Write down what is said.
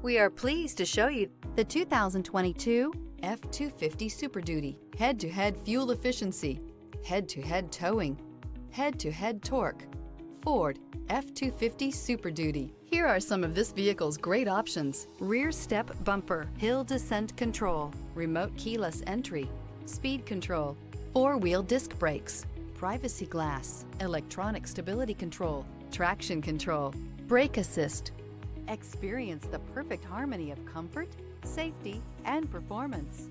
We are pleased to show you the 2022 F-250 Super Duty. Head-to-head fuel efficiency, head-to-head towing, head-to-head torque. Ford F-250 Super Duty. Here are some of this vehicle's great options: rear step bumper, hill descent control, remote keyless entry, speed control, four-wheel disc brakes, privacy glass, electronic stability control, traction control, brake assist. Experience the perfect harmony of comfort, safety, and performance.